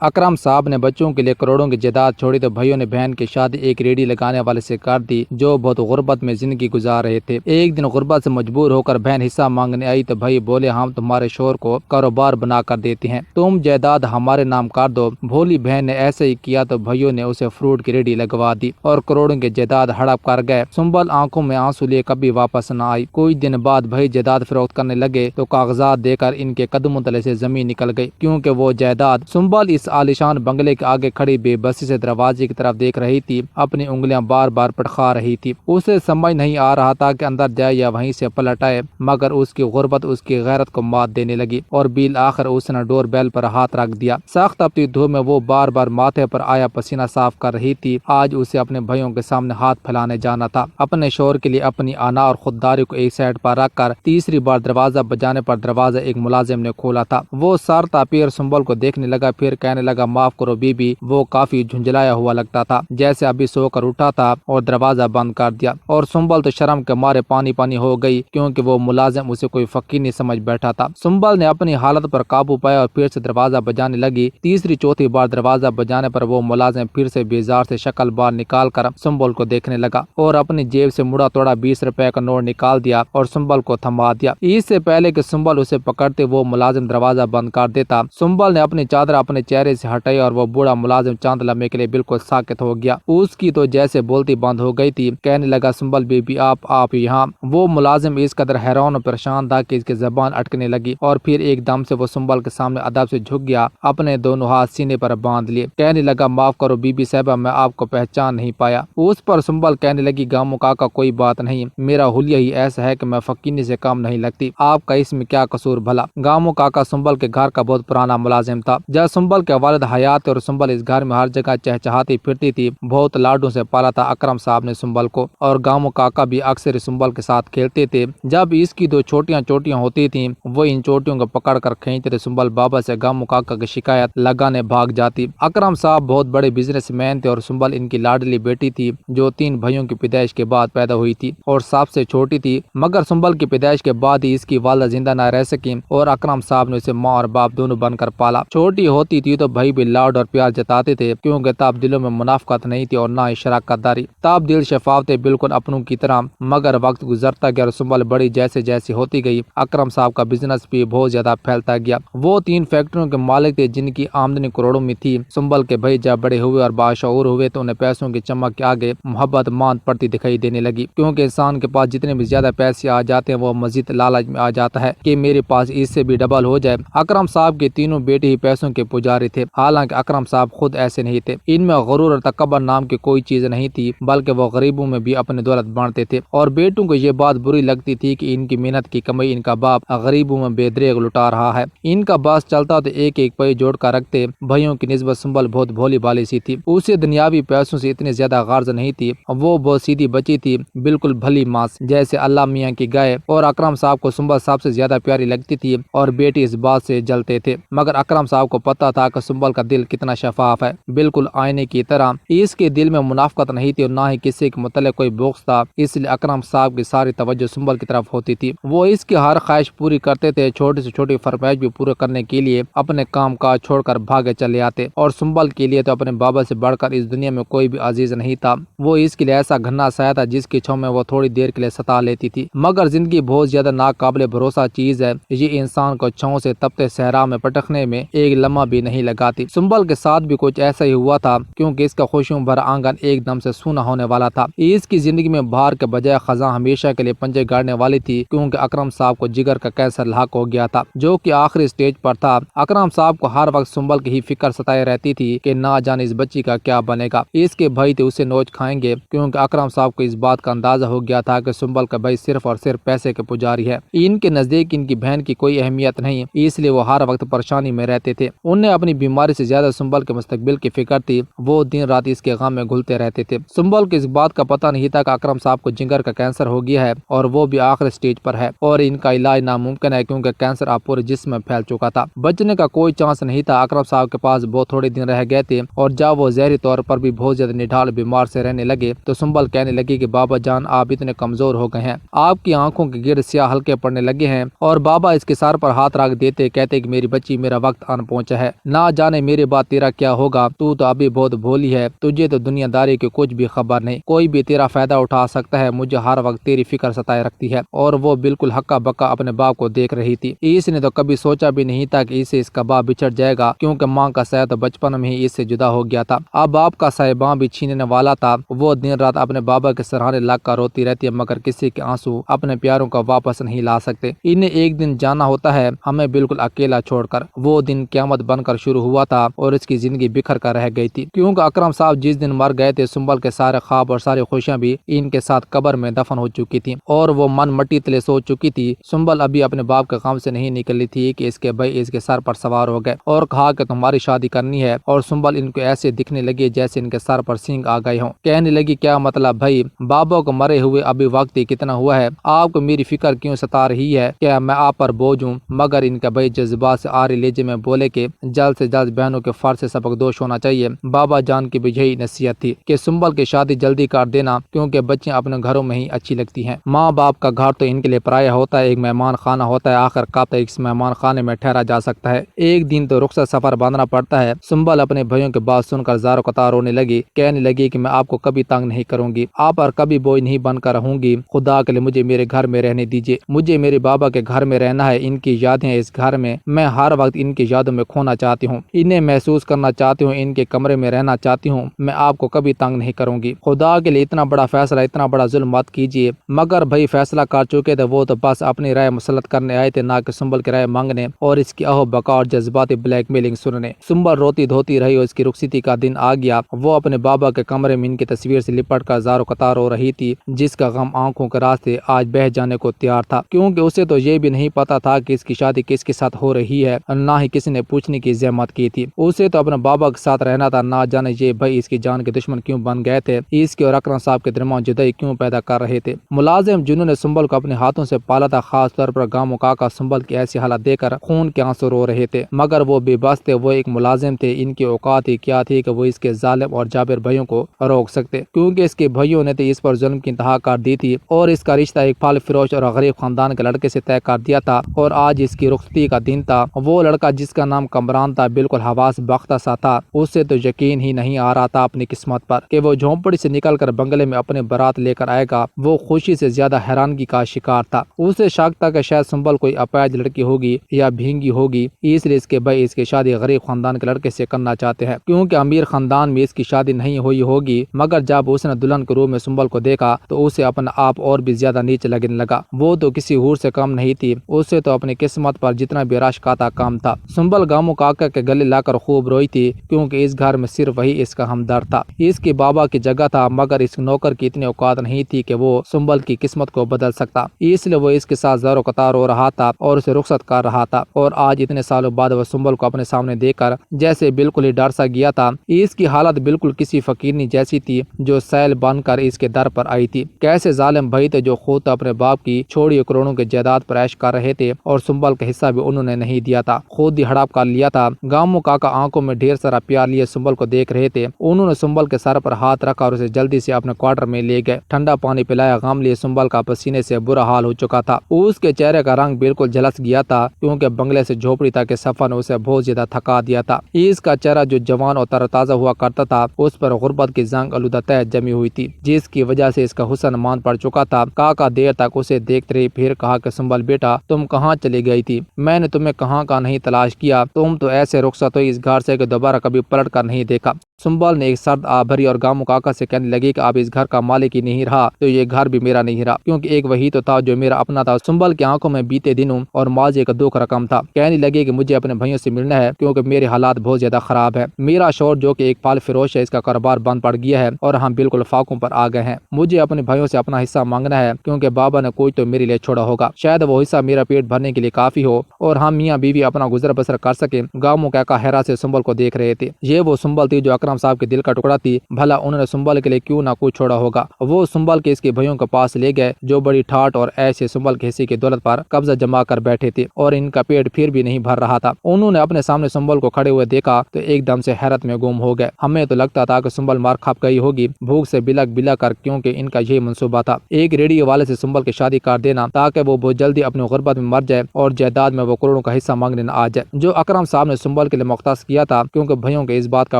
اکرم صاحب نے بچوں کے لیے کروڑوں کی جائیداد چھوڑی تو بھائیوں نے بہن کی شادی ایک ریڑھی لگانے والے سے کر دی جو بہت غربت میں زندگی گزار رہے تھے۔ ایک دن غربت سے مجبور ہو کر بہن حصہ مانگنے آئی تو بھائی بولے ہم تمہارے شوہر کو کاروبار بنا کر دیتے ہیں، تم جائیداد ہمارے نام کر دو۔ بھولی بہن نے ایسے ہی کیا تو بھائیوں نے اسے فروٹ کی ریڑھی لگوا دی اور کروڑوں کی جائیداد ہڑپ کر گئے۔ سنبل آنکھوں میں آنسو لیے کبھی واپس نہ آئی۔ کچھ دن بعد بھائی جائیداد فروخت کرنے لگے تو کاغذات دے کر ان کے قدموں تلے سے زمین نکل گئی کیونکہ وہ جائیداد۔ سنبل اس عالیشان بنگلے کے آگے کھڑی بے بسی سے دروازے کی طرف دیکھ رہی تھی، اپنی انگلیاں بار بار پٹخا رہی تھی۔ اسے سمجھ نہیں آ رہا تھا کہ اندر جائے یا وہیں سے پلٹ آئے، مگر اس کی غربت اس کی غیرت کو مات دینے لگی اور بالآخر اس نے ڈور بیل پر ہاتھ رکھ دیا۔ سخت تپتی دھوپ میں وہ بار بار ماتھے پر آیا پسینہ صاف کر رہی تھی۔ آج اسے اپنے بھائیوں کے سامنے ہاتھ پھیلانے جانا تھا، اپنے شوہر کے لیے اپنی انا اور خودداری کو ایک سائڈ پر رکھ کر۔ تیسری بار دروازہ بجانے پر دروازہ ایک ملازم نے کھولا تھا۔ وہ سر تا پیر سنبل کو دیکھنے لگا، پھر کہنے لگا معاف کرو بی بی۔ وہ کافی جھنجھلایا ہوا لگتا تھا، جیسے ابھی سو کر اٹھا تھا، اور دروازہ بند کر دیا۔ اور سنبل تو شرم کے مارے پانی پانی ہو گئی کیونکہ وہ ملازم اسے کوئی فقیر نہیں سمجھ بیٹھا تھا۔ سنبل نے اپنی حالت پر قابو پایا اور پھر سے دروازہ بجانے لگی۔ تیسری چوتھی بار دروازہ بجانے پر وہ ملازم پھر سے بیزار سے شکل باہر نکال کر سنبل کو دیکھنے لگا اور اپنی جیب سے مڑا توڑا 20 روپے کا نوٹ نکال دیا اور سنبل کو تھما دیا۔ اس سے پہلے کہ سنبل اسے پکڑتے وہ ملازم دروازہ بند کر دیتا، سنبل نے اپنی چادر اپنے چہرے سے ہٹائی اور وہ بوڑھا ملازم چاند لمحے کے لیے بالکل ساکت ہو گیا۔ اس کی تو جیسے بولتی بند ہو گئی تھی۔ کہنے لگا سنبل بی بی آپ یہاں؟ وہ ملازم اس قدر حیران اور پریشان تھا کہ اس کی زبان اٹکنے لگی اور پھر ایک دم سے وہ سنبل کے سامنے ادب سے جھک گیا، اپنے دونوں ہاتھ سینے پر باندھ لیے۔ کہنے لگا معاف کرو بی بی صاحبہ، میں آپ کو پہچان نہیں پایا۔ اس پر سنبل کہنے لگی گامو کاکا کوئی بات نہیں، میرا حلیہ ہی ایسا ہے کہ میں فقیری سے کام نہیں لگتی، آپ کا اس میں کیا قصور بھلا؟ گامو کاکا سنبل کے گھر کا بہت پرانا ملازم تھا۔ جب سنبل کے والد حیات تھے اور سنبل اس گھر میں ہر جگہ چہچہاتی پھرتی تھی، بہت لاڈوں سے پالا تھا اکرم صاحب نے سنبل کو، اور گامو کاکا بھی اکثر سنبل کے ساتھ کھیلتے تھے۔ جب اس کی دو چوٹیاں ہوتی تھیں، وہ ان چوٹیوں کو پکڑ کر کھینچتے تھے۔ سنبل بابا سے گامو کاکا کی شکایت لگانے بھاگ جاتی۔ اکرم صاحب بہت بڑے بزنس مین تھے اور سنبل ان کی لاڈلی بیٹی تھی جو 3 بھائیوں کی پیدائش کے بعد پیدا ہوئی تھی اور سب سے چھوٹی تھی، مگر سنبل کی پیدائش کے بعد ہی اس کی والدہ زندہ نہ رہ سکی اور اکرم صاحب نے اسے ماں اور باپ دونوں بن کر پالا۔ چھوٹی ہوتی تھی تو بھائی بھی لاڈ اور پیار جتاتے تھے کیونکہ تب دلوں میں منافقت نہیں تھی اور نہ ہی شراکت داری، تب دل شفاف تھے بالکل اپنوں کی طرح۔ مگر وقت گزرتا گیا اور سنبل بڑی جیسے جیسی ہوتی گئی، اکرم صاحب کا بزنس بھی بہت زیادہ پھیلتا گیا۔ وہ 3 فیکٹریوں کے مالک تھے جن کی آمدنی کروڑوں میں تھی۔ سنبل کے بھائی جب بڑے ہوئے اور باشعور ہوئے تو انہیں پیسوں کی چمک کے آگے محبت ماند پڑتی دکھائی دینے لگی، کیونکہ انسان کے پاس جتنے بھی زیادہ پیسے آ جاتے ہیں وہ مزید لالچ میں آ جاتا ہے کہ میرے پاس اس سے بھی ڈبل ہو جائے۔ اکرم صاحب کے تینوں بیٹے ہی پیسوں کے پجاری تھے، حالانکہ اکرم صاحب خود ایسے نہیں تھے۔ ان میں غرور اور تکبر نام کی کوئی چیز نہیں تھی، بلکہ وہ غریبوں میں بھی اپنی دولت بانٹتے تھے اور بیٹوں کو یہ بات بری لگتی تھی کہ ان کی محنت کی کمائی ان کا باپ غریبوں میں بے دریغ لٹا رہا ہے۔ ان کا بس چلتا تو ایک ایک پیسے جوڑ کر رکھتے۔ بھائیوں کی نسبت سنبل بہت بھولی بالی سی تھی، اسے دنیاوی پیسوں سے اتنی زیادہ غرض نہیں تھی، وہ بہت سیدھی بچی تھی، بالکل بھلی ماس جیسے اللہ میاں کی گائے۔ اور اکرم صاحب کو سنبل سب سے زیادہ پیاری لگتی تھی اور بیٹی اس بات سے جلتے تھے، مگر اکرم صاحب کو پتا تھا کہ سنبل کا دل کتنا شفاف ہے، بالکل آئینے کی طرح۔ اس کے دل میں منافقت نہیں تھی اور نہ ہی کسی کے متعلق کوئی بغض تھا، اس لیے اکرم صاحب کی ساری توجہ سنبل کی طرف ہوتی تھی۔ وہ اس کی ہر خواہش پوری کرتے تھے، چھوٹی سے چھوٹی فرمائش بھی پورے کرنے کے لیے اپنے کام کاج چھوڑ کر بھاگے چلے آتے۔ اور سنبل کے لیے تو اپنے بابا سے بڑھ کر اس دنیا میں کوئی بھی عزیز نہیں تھا۔ وہ اس کے لیے ایسا گھنا سایہ تھا جس کی چھاؤں میں وہ تھوڑی دیر کے لیے ستا لیتی تھی، مگر زندگی بہت زیادہ ناقابل بھروسہ چیز ہے، یہ انسان کو چھاؤں سے تپتے صحرا میں پٹکنے میں ایک لمحہ بھی نہیں لگاتی۔ سنبل کے ساتھ بھی کچھ ایسا ہی ہوا تھا کیونکہ اس کا خوشیوں بھرا آنگن ایک دم سے سونا ہونے والا تھا۔ اس کی زندگی میں بہار کے بجائے خزاں ہمیشہ کے لیے پنجے گاڑنے والی تھی کیونکہ اکرم صاحب کو جگر کا کینسر لاحق ہو گیا تھا جو کہ آخری سٹیج پر تھا۔ اکرم صاحب کو ہر وقت سنبل کی ہی فکر ستائے رہتی تھی کہ نہ جانے اس بچی کا کیا بنے گا، اس کے بھائی تھے اسے نوچ کھائیں گے، کیونکہ اکرم صاحب کو اس بات کا اندازہ ہو گیا تھا کہ سنبل کا بھائی صرف اور صرف پیسے کے پجاری ہے، ان کے نزدیک ان کی بہن کی کوئی اہمیت نہیں، اس لیے وہ ہر وقت پریشانی میں رہتے تھے۔ انہیں اپنی بیماری سے زیادہ سنبل کے مستقبل کی فکر تھی، وہ دن رات اس کے غم میں گھلتے رہتے تھے۔ سنبل کو اس بات کا پتہ نہیں تھا کہ اکرم صاحب کو جگر کا کینسر ہو گیا ہے اور وہ بھی آخری سٹیج پر ہے اور ان کا علاج ناممکن ہے کیونکہ کینسر اب پورے جسم میں پھیل چکا تھا، بچنے کا کوئی چانس نہیں تھا۔ اکرم صاحب کے پاس بہت تھوڑے دن رہ گئے تھے اور جب وہ ظاہری طور پر بھی بہت زیادہ نڈھال بیمار سے رہنے لگے تو سنبل کہنے لگی کہ بابا جان آپ اتنے کمزور ہو گئے ہیں، آپ کی آنکھوں کے گرد سیاہ ہلکے پڑنے لگے ہیں، اور بابا اس کے سر پر ہاتھ رکھ دیتے، کہتے کہ میری بچی میرا وقت آن پہنچا ہے، نہ نہ جانے میرے بعد تیرا کیا ہوگا، تو ابھی بہت بھولی ہے، تجھے تو دنیا داری کی کچھ بھی خبر نہیں، کوئی بھی تیرا فائدہ اٹھا سکتا ہے، مجھے ہر وقت تیری فکر ستائے رکھتی ہے۔ اور وہ بالکل ہکا بکا اپنے باپ کو دیکھ رہی تھی۔ اس نے تو کبھی سوچا بھی نہیں تھا کہ اسے اس کا باپ بچھڑ جائے گا، کیونکہ ماں کا سایہ تو بچپن میں ہی اس سے جدا ہو گیا تھا، اب باپ کا سایہ بھی چھیننے والا تھا۔ وہ دن رات اپنے بابا کے سرہانے لگ کر روتی رہتی ہے، مگر کسی کے آنسو اپنے پیاروں کو واپس نہیں لا سکتے۔ انہیں ایک دن جانا ہوتا ہے، ہمیں بالکل اکیلا چھوڑ کر۔ وہ دن قیامت بن کر شروع ہوا تھا اور اس کی زندگی بکھر کر رہ گئی تھی، کیونکہ اکرم صاحب جس دن مر گئے تھے، سنبل کے سارے خواب اور ساری خوشیاں بھی ان کے ساتھ قبر میں دفن ہو چکی تھی اور وہ من مٹی تلے سو چکی تھی۔ سنبل ابھی اپنے باپ کے غم سے نہیں نکلی تھی کہ اس کے بھائی اس کے سر پر سوار ہو گئے اور کہا کہ تمہاری شادی کرنی ہے، اور سنبل ان کو ایسے دکھنے لگی جیسے ان کے سر پر سینگ آ گئے ہوں۔ کہنے لگی کیا مطلب بھائی، بابا کو مرے ہوئے ابھی وقت ہی کتنا ہوا ہے، آپ کو میری فکر کیوں ستا رہی ہے، کیا میں آپ پر بوجھ ہوں؟ مگر ان کا بھائی جذبات سے آرے لہجے میں بولے کہ جلد سے جلد بہنوں کے فرض سے سبق دوش ہونا چاہیے۔ بابا جان کی بھی یہی نصیحت تھی کہ سنبل کی شادی جلدی کر دینا، کیونکہ بچیاں اپنے گھروں میں ہی اچھی لگتی ہیں، ماں باپ کا گھر تو ان کے لیے پرایا ہوتا ہے، ایک مہمان خانہ ہوتا ہے، آخر کب تک اس مہمان خانے میں ٹھہرا جا سکتا ہے، ایک دن تو رخصت سفر باندھنا پڑتا ہے۔ سنبل اپنے بھائیوں کی بات سن کر زاروں قطار رونے لگی، کہنے لگی کہ میں آپ کو کبھی تنگ نہیں کروں گی، آپ پر کبھی بوجھ نہیں بن کر رہوں گی، خدا کے لیے مجھے میرے گھر میں رہنے دیجیے، مجھے میرے بابا کے گھر میں رہنا ہے، ان کی یادیں اس گھر میں ہر وقت ان کی یادوں میں کھونا چاہتی ہوں، انہیں محسوس کرنا چاہتی ہوں، ان کے کمرے میں رہنا چاہتی ہوں، میں آپ کو کبھی تنگ نہیں کروں گی، خدا کے لیے اتنا بڑا فیصلہ، اتنا بڑا ظلم مت کیجیے۔ مگر بھائی فیصلہ کر چکے تھے وہ تو بس اپنی رائے مسلط کرنے آئے تھے، نہ کہ سنبل کی رائے مانگنے اور اس کی اہو بکا اور جذباتی بلیک میلنگ سننے۔ سنبل روتی دھوتی رہی اور اس کی رخصتی کا دن آ گیا، وہ اپنے بابا کے کمرے میں ان کی تصویر سے لپٹ کر زاروں قطار رو رہی تھی، جس کا غم آنکھوں کے راستے آج بہہ جانے کو تیار تھا، کیونکہ اسے تو یہ بھی نہیں پتا تھا کہ اس کی شادی کس کے ساتھ ہو رہی ہے، نہ ہی کسی نے پوچھنے کی زحمت کی تھی، اسے تو اپنے بابا کے ساتھ رہنا تھا، نہ جانے یہ بھائی اس کی جان کے دشمن کیوں بن گئے تھے، اس کے اور اکرم صاحب کے درمیان جدائی کیوں پیدا کر رہے تھے۔ ملازم جنہوں نے سنبل کو اپنے ہاتھوں سے پالا تھا، خاص طور پر گاموں کاکا سنبل کی ایسی حالت دیکھ کر خون کے آنسو رو رہے تھے، مگر وہ بے بس تھے، وہ ایک ملازم تھے، ان کی اوقات ہی کیا تھی کہ وہ اس کے ظالم اور جابر بھائیوں کو روک سکتے، کیونکہ اس کے بھائیوں نے تو اس پر ظلم کی انتہا کر دی تھی اور اس کا رشتہ ایک پھل فروش اور غریب خاندان کے لڑکے سے طے کر دیا تھا، اور آج اس کی رخصتی کا دن تھا۔ وہ لڑکا جس کا نام کمران تھا بالکل حواس باختہ سا تھا، اسے تو یقین ہی نہیں آ رہا تھا اپنی قسمت پر کہ وہ جھونپڑی سے نکل کر بنگلے میں اپنے بارات لے کر آئے گا، وہ خوشی سے زیادہ حیرانگی کا شکار تھا، اسے شک تھا کہ شاید سنبل کوئی اپاہج لڑکی ہوگی یا بھینگی ہوگی، اس لیے اس کے بھائی اس کی شادی غریب خاندان کے لڑکے سے کرنا چاہتے ہیں، کیونکہ امیر خاندان میں اس کی شادی نہیں ہوئی ہوگی، مگر جب اس نے دلہن کے روپ میں سنبل کو دیکھا تو اسے اپنا آپ اور بھی زیادہ نیچے لگنے لگا، وہ تو کسی حور سے کم نہیں تھی، اسے تو اپنی قسمت پر جتنا بھی رش کھاتا کام تھا۔ سنبل گاموں کاکا کے گلے لا کر خوب روئی تھی، کیونکہ اس گھر میں صرف وہی اس کا ہمدرد تھا، اس کے بابا کی جگہ تھا، مگر اس نوکر کی اتنی اوقات نہیں تھی کہ وہ سنبل کی قسمت کو بدل سکتا، اس لیے وہ اس کے ساتھ زاروں قطار رو رہا تھا اور اسے رخصت کر رہا تھا، اور آج اتنے سالوں بعد وہ سنبل کو اپنے سامنے دیکھ کر جیسے بالکل ہی ڈر سا گیا تھا، اس کی حالت بالکل کسی فقیرنی جیسی تھی جو سیل بن کر اس کے در پر آئی تھی۔ کیسے ظالم بھائی تھے جو خود اپنے باپ کی چھوڑی کروڑوں کے جائیداد پر عیش کر رہے تھے، اور سنبل کا حصہ بھی انہوں نے نہیں دیا تھا، خود ہی ہڑپ کر لیا تھا۔ گاموں کاکا آنکھوں میں ڈھیر سارا پیار لیے سنبل کو دیکھ رہے تھے، انہوں نے سنبل کے سر پر ہاتھ رکھا اور اسے جلدی سے اپنے کوارٹر میں لے گئے، ٹھنڈا پانی پلایا، غم لیے سنبل کا پسینے سے برا حال ہو چکا تھا، اس کے چہرے کا رنگ بالکل جھلس گیا تھا، کیونکہ بنگلے سے جھوپڑی تک کے سفر نے اسے بہت زیادہ تھکا دیا تھا، اس کا چہرہ جو جوان اور تر تازہ ہوا کرتا تھا، اس پر غربت کی زنگ آلودہ تہ جمی ہوئی تھی، جس کی وجہ سے اس کا حسن مان پڑ چکا تھا۔ کاکا دیر تک اسے دیکھتے رہے، پھر کہا کہ سنبل بیٹا تم کہاں چلی گئی تھی، میں نے تمہیں کہاں کا نہیں تلاش کیا، تم تو ایسے رخصت ہوئی اس گھر سے کہ دوبارہ کبھی پلٹ کر نہیں دیکھا۔ سنبل نے ایک سرد آہ بھری اور گاموں کاکا سے کہنے لگی کہ اب اس گھر کا مالک ہی نہیں رہا تو یہ گھر بھی میرا نہیں رہا، کیونکہ ایک وہی تو تھا جو میرا اپنا تھا۔ سنبل کی آنکھوں میں بیتے دنوں اور ماضی کا دکھ رقم تھا، کہنے لگی کہ مجھے اپنے بھائیوں سے ملنا ہے، کیونکہ میرے حالات بہت زیادہ خراب ہے، میرا شوہر جو کہ ایک پھل فروش ہے، اس کا کاروبار بند پڑ گیا ہے اور ہم بالکل فاقوں پر آ گئے ہیں، مجھے اپنے بھائیوں سے اپنا حصہ مانگنا ہے، کیونکہ بابا نے کوئی تو میرے لیے چھوڑا ہوگا، شاید وہ حصہ میرا پیٹ بھرنے کے لیے کافی ہو اور ہم میاں بیوی اپنا گزر بسر کر سکیں۔ گاموں کاکا حیرت سے سنبل کو دیکھ رہے تھے، یہ وہ سنبل تھی جو اکرم صاحب کے دل کا ٹکڑا تھی، بھلا انہوں نے سنبل کے لیے کیوں نہ کچھ چھوڑا ہوگا۔ وہ سنبل کے اس کے بھائیوں کے پاس لے گئے جو بڑی ٹھاٹ اور ایسے سنبل کے حصے کی دولت پر قبضہ جما کر بیٹھے تھے اور ان کا پیٹ پھر بھی نہیں بھر رہا تھا۔ انہوں نے اپنے سامنے سنبل کو کھڑے ہوئے دیکھا تو ایک دم سے حیرت میں گم ہو گئے، ہمیں تو لگتا تھا کہ سنبل مار کھپ گئی ہوگی بھوک سے بلک بلک کر، کیونکہ ان کا یہی منصوبہ تھا ایک ریڈیو والے سے سنبل کی شادی کر دینا تاکہ وہ بہت جلدی اپنی غربت میں مر جائے اور جائیداد میں وہ کروڑوں کا حصہ مانگنے نہ آ جائے۔ جو اکرم صاحب نے سنبل سنبل کے لیے مختص کیا تھا کیونکہ بھائیوں کے اس بات کا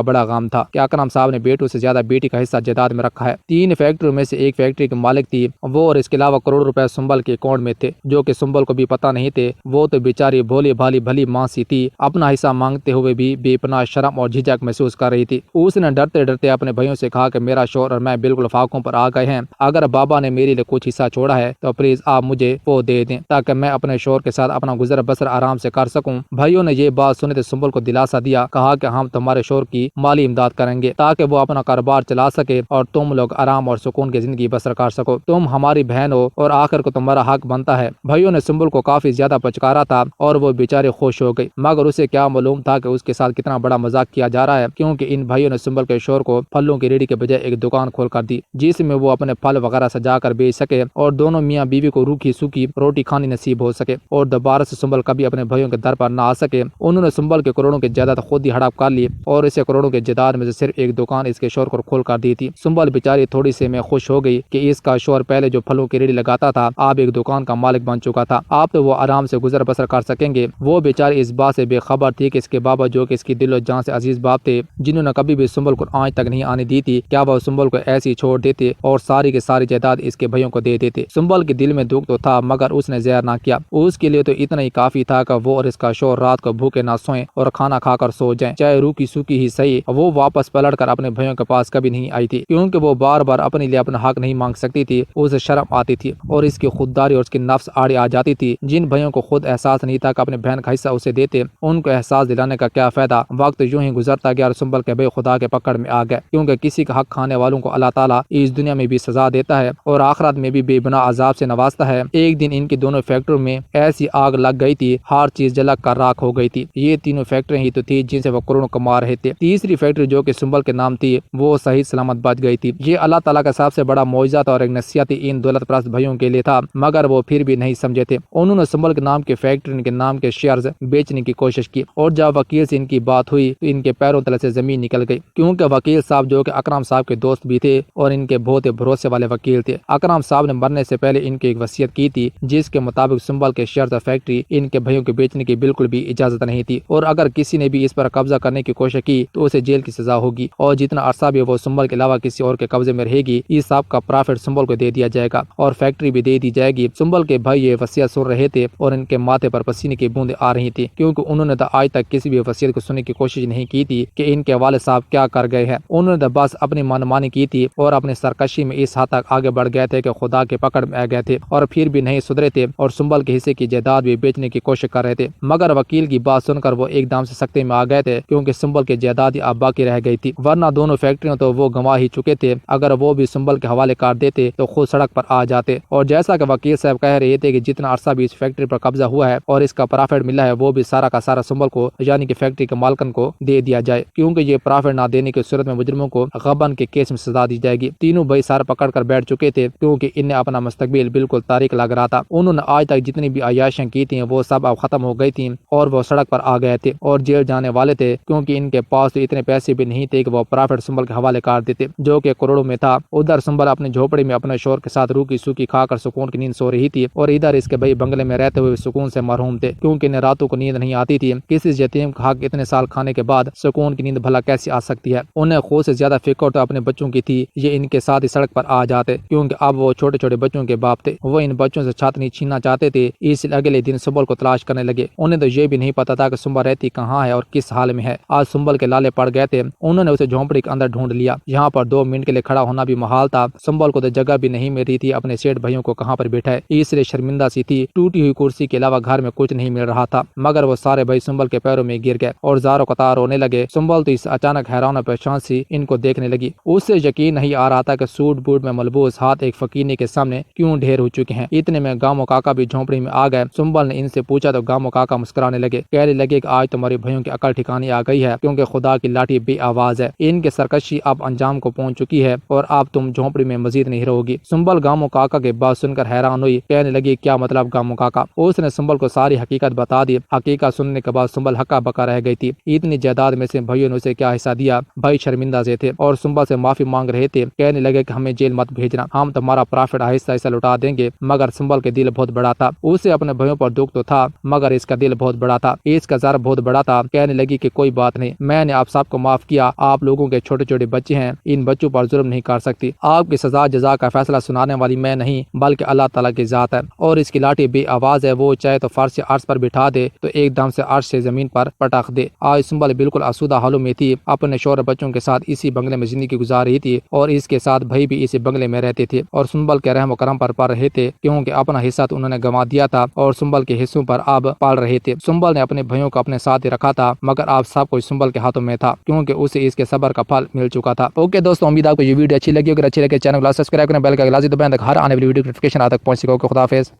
بڑا غم تھا کہ اکرم صاحب نے بیٹوں سے زیادہ بیٹی کا حصہ جائیداد میں رکھا ہے۔ 3 فیکٹریوں میں سے ایک فیکٹری کے مالک تھی وہ، اور اس کے علاوہ کروڑ روپے سنبل کے اکاؤنٹ میں تھے جو کہ سنبل کو بھی پتہ نہیں تھے۔ وہ تو بیچاری بھولی بھالی بھلی ماں سی تھی، اپنا حصہ مانگتے ہوئے بھی بے پناہ شرم اور جھجک محسوس کر رہی تھی۔ اس نے ڈرتے ڈرتے اپنے بھائیوں سے کہا کہ میرا شوہر اور میں بالکل فاقوں پر آ گئے ہیں، اگر بابا نے میرے لیے کچھ حصہ چھوڑا ہے تو پلیز آپ مجھے وہ دے دیں تاکہ میں اپنے شوہر کے ساتھ اپنا گزر بسر آرام سے کر سکوں۔ بھائیوں نے یہ بات سنے تو سنبل کو دلاسا دیا، کہا کہ ہم تمہارے شوہر کی مالی امداد کریں گے تاکہ وہ اپنا کاروبار چلا سکے اور تم لوگ آرام اور سکون کی زندگی بسر کر سکو، تم ہماری بہن ہو اور آخر کو تمہارا حق بنتا ہے۔ بھائیوں نے سنبل کو کافی زیادہ پچکارا تھا اور وہ بیچاری خوش ہو گئی، مگر اسے کیا معلوم تھا کہ اس کے ساتھ کتنا بڑا مذاق کیا جا رہا ہے، کیونکہ ان بھائیوں نے سنبل کے شوہر کو پھلوں کی ریڑھی کے بجائے ایک دکان کھول کر دی جس میں وہ اپنے پھل وغیرہ سجا کر بیچ سکے اور دونوں میاں بیوی کو روکھی سوکھی روٹی کھانی نصیب ہو سکے اور دوبارہ سے سنبل کبھی اپنے بھائیوں کے در پر نہ آ سکے۔ انہوں نے سنبل کے کروڑوں کی جائیداد خود ہی ہڑپ کر لی اور اسے کروڑوں کے جائیداد میں سے صرف ایک دکان اس کے شوہر کو کھول کر دی تھی۔ سنبل بیچاری تھوڑی سی میں خوش ہو گئی کہ اس کا شوہر پہلے جو پھلوں کی ریڑھی لگاتا تھا اب ایک دکان کا مالک بن چکا تھا، اب تو وہ آرام سے گزر بسر کر سکیں گے۔ وہ بیچاری اس بات سے بے خبر تھی کہ اس کے بابا جو کہ اس کی دل و جان سے عزیز باپ تھے، جنہوں نے کبھی بھی سنبل کو آنچ تک نہیں آنے دی تھی، کیا وہ سنبل کو ایسی چھوڑ دیتے اور ساری کی ساری جائیداد اس کے بھائیوں کو دے دیتے۔ سنبل کے دل میں دکھ تو تھا مگر اس نے زہر نہ کیا، اس کے لیے تو اتنا ہی کافی تھا کہ وہ اور اس کا شوہر رات کو بھوکے نہ سوئیں اور کھانا کھا کر سو جائیں، چاہے روکی سوکی ہی صحیح۔ وہ واپس پلٹ کر اپنے بھائیوں کے پاس کبھی نہیں آئی تھی کیونکہ وہ بار بار اپنے لیے اپنا حق نہیں مانگ سکتی تھی، اسے شرم آتی تھی اور اس کی خودداری اور اس کی نفس آڑے آ جاتی تھی۔ جن بھائیوں کو خود احساس نہیں تھا کہ اپنے بہن کا حصہ اسے دیتے، ان کو احساس دلانے کا کیا فائدہ۔ وقت یوں ہی گزرتا گیا اور سنبل کے بھائی خدا کے پکڑ میں آ گئے، کیونکہ کسی کا حق کھانے والوں کو اللہ تعالیٰ اس دنیا میں بھی سزا دیتا ہے اور آخرت میں بھی بے گناہ عذاب سے نوازتا ہے۔ ایک دن ان کی دونوں فیکٹریوں میں ایسی آگ لگ گئی تھی، ہر چیز جلا کر راکھ ہو گئی تھی۔ یہ تینوں فیکٹریاں ہی تو تھی جن سے وہ کروڑوں کما رہے تھے۔ تیسری فیکٹری جو کہ سنبل کے نام تھی وہ صحیح سلامت بچ گئی تھی۔ یہ اللہ تعالیٰ کا سب سے بڑا معجزہ تھا اور ایک نصیحت ان دولت پرست بھائیوں کے لیے تھا، مگر وہ پھر بھی نہیں سمجھے تھے۔ انہوں نے سنبل کے نام کے فیکٹری کے نام کے شیئرز بیچنے کی کوشش کی اور جب وکیل سے ان کی بات ہوئی تو ان کے پیروں تلے سے زمین نکل گئی، کیونکہ وکیل صاحب جو کہ اکرم صاحب کے دوست بھی تھے اور ان کے بہت بھروسے والے وکیل تھے۔ اکرم صاحب نے مرنے سے پہلے ان کی ایک وصیت کی تھی جس کے مطابق سنبل کے شیئرز فیکٹری ان کے بھائیوں کے بیچنے کی بالکل بھی اجازت نہیں تھی اور اگر کسی نے بھی اس پر قبضہ کرنے کی کوشش کی تو اسے جیل کی سزا ہوگی اور جتنا عرصہ بھی وہ سنبل کے علاوہ کسی اور کے قبضے میں رہے گی اس سب کا پرافٹ سنبل کو دے دیا جائے گا اور فیکٹری بھی دے دی جائے گی۔ سنبل کے بھائی یہ وصیت سن رہے تھے اور ان کے ماتھے پر پسینے کی بوندیں آ رہی تھی کیونکہ انہوں نے تو آج تک کسی بھی وصیت کو سننے کی کوشش نہیں کی تھی کہ ان کے والد صاحب کیا کر گئے ہیں۔ انہوں نے بس اپنی منمانی کی تھی اور اپنی سرکشی میں اس حد تک آگے بڑھ گئے تھے کہ خدا کے پکڑ میں آ گئے تھے اور پھر بھی نہیں سدھرے تھے اور سنبل کے حصے کی جائیداد بھی بیچنے کی کوشش کر رہے تھے، مگر وکیل کی بات سن کر وہ ایک دم سے سختی میں آ گئے تھے کیونکہ سنبل کی جائیداد اب باقی رہ گئی تھی، ورنہ دونوں فیکٹریوں تو وہ گنوا ہی چکے تھے۔ اگر وہ بھی سنبل کے حوالے کر دیتے تو خود سڑک پر آ جاتے اور جیسا کہ وکیل صاحب کہہ رہے تھے کہ جتنا عرصہ بھی اس فیکٹری پر قبضہ ہوا ہے اور اس کا پرافٹ ملا ہے وہ بھی سارا کا سارا سنبل کو یعنی کہ فیکٹری کے مالکن کو دے دیا جائے، کیونکہ یہ پرافٹ نہ دینے کی صورت میں مجرموں کو غبن کے کیس میں سزا دی جائے گی۔ تینوں بھائی سر پکڑ کر بیٹھ چکے تھے کیونکہ انہیں اپنا مستقبل بالکل تاریک لگ رہا تھا۔ انہوں نے آج تک جتنی بھی عیاشیاں کی تھیں وہ سب اب ختم ہو گئی تھیں اور وہ سڑک پر آ گئے تھے اور جیل جانے والے تھے کیونکہ ان کے پاس تو اتنے پیسے بھی نہیں تھے کہ وہ پرافٹ سنبل کے حوالے کر دیتے جو کہ کروڑوں میں تھا۔ ادھر سنبل اپنی جھوپڑی میں اپنے شوہر کے ساتھ روکی سوکی کھا کر سکون کی نیند سو رہی تھی اور ادھر اس کے بھائی بنگلے میں رہتے ہوئے سکون سے محروم تھے کیونکہ انہیں راتوں کو نیند نہیں آتی تھی۔ کسی یتیم کا حق اتنے سال کھانے کے بعد سکون کی نیند بھلا کیسے آ سکتی ہے؟ انہیں خود سے زیادہ فکر تو اپنے بچوں کی تھی، یہ ان کے ساتھ ہی سڑک پر آ جاتے کیونکہ اب وہ چھوٹے چھوٹے بچوں کے باپ تھے۔ وہ ان بچوں سے چھت نہیں چھیننا چاہتے تھے، اس لیے اگلے دن سنبل کو تلاش کرنے لگے۔ انہیں تو یہ بھی نہیں پتا تھا کہ سنبل رہتی کہاں ہے اور کس حال میں ہے۔ آج سنبل کے لالے پڑ گئے تھے، انہوں نے اسے جھونپڑی کے اندر ڈھونڈ لیا، یہاں پر 2 منٹ کے لیے کھڑا ہونا بھی محال تھا۔ سنبل کو تو جگہ بھی نہیں مل رہی تھی اپنے سیٹ بھائیوں کو کہاں پر بیٹھائے، اس لیے شرمندہ سی تھی۔ ٹوٹی ہوئی کرسی کے علاوہ گھر میں کچھ نہیں مل رہا تھا، مگر وہ سارے بھائی سنبل کے پیروں میں گر گئے اور زاروں قطار رونے لگے۔ سنبل تو اس اچانک حیران و پریشان سی ان کو دیکھنے لگی، اس سے یقین نہیں آ رہا تھا کہ سوٹ بوٹ میں ملبوس ہاتھ ایک فقیرنے کے سامنے کیوں ڈھیر ہو چکے ہیں۔ اتنے میں گامو کاکا بھی جھونپڑی میں آ گئے۔ سنبل نے ان سے پوچھا تو گامو کاکا مسکرانے لگے، کہنے لگے کہ آج تمہارے بھائیوں کی عقل ٹھکانے آ گئی ہے کیونکہ خدا کی لاٹھی بے آواز ہے، ان کے سرکشی اب انجام کو پہنچ چکی ہے اور اب تم جھونپڑی میں مزید نہیں رہو گی۔ سنبل گامو کاکا کے بات سن کر حیران ہوئی، کہنے لگی کیا مطلب گامو کاکا؟ اس نے سنبل کو ساری حقیقت بتا دی۔ حقیقت سننے کے بعد سنبل ہکا بکا رہ گئی تھی، اتنی جائیداد میں سے بھائیوں نے اسے کیا حصہ دیا؟ بھائی شرمندہ سے تھے اور سنبل سے معافی مانگ رہے تھے، کہنے لگے کہ ہمیں جیل مت بھیجنا، ہم تمہارا پرافٹ آہستہ آہستہ لوٹا دیں گے۔ مگر سنبل کے دل بہت بڑا تھا، اسے اپنے بھائیوں پر دکھ تو تھا مگر اس کا دل بہت بڑا تھا، اس کا زر بہت بڑا تھا۔ کہنے لگی کہ کوئی بات نہیں، میں نے آپ سب کو معاف کیا، آپ لوگوں کے چھوٹے چھوٹے بچے ہیں، ان بچوں پر ظلم نہیں کر سکتی، آپ کی سزا جزا کا فیصلہ سنانے والی میں نہیں بلکہ اللہ تعالیٰ کی ذات ہے، اور اس کی لاٹھی بے آواز ہے، وہ چاہے تو فرش سے عرش پر بٹھا دے تو ایک دم سے عرش سے زمین پر پٹخ دے۔ آج سنبل بالکل آسودہ حالوں میں تھی، اپنے شوہر بچوں کے ساتھ اسی بنگلے میں زندگی گزار رہی تھی، اور اس کے ساتھ بھائی بھی اسی بنگلے میں رہتے تھے اور سنبل کے رحم و کرم پر پڑ رہے تھے، کیونکہ اپنا حصہ تو انہوں نے گنوا دیا تھا اور سنبل کے حصوں پر اب پال رہے تھے۔ سنبل نے اپنے بھائیوں کو اپنے ساتھ ہی رکھا تھا، مگر آپ سب کچھ سنبل کے ہاتھوں میں تھا، کیونکہ اسے اس کے صبر کا پھل مل چکا تھا۔ اوکے دوستو، امید ہے آپ کو یہ ویڈیو اچھی لگی، اگر اچھی لگے چینل کو سبسکرائب کریں، بیل کا لازمی دبائیں تاکہ ہر آنے والی ویڈیو کی نوٹیفکیشن آپ تک پہنچ سکے۔ خدا حافظ۔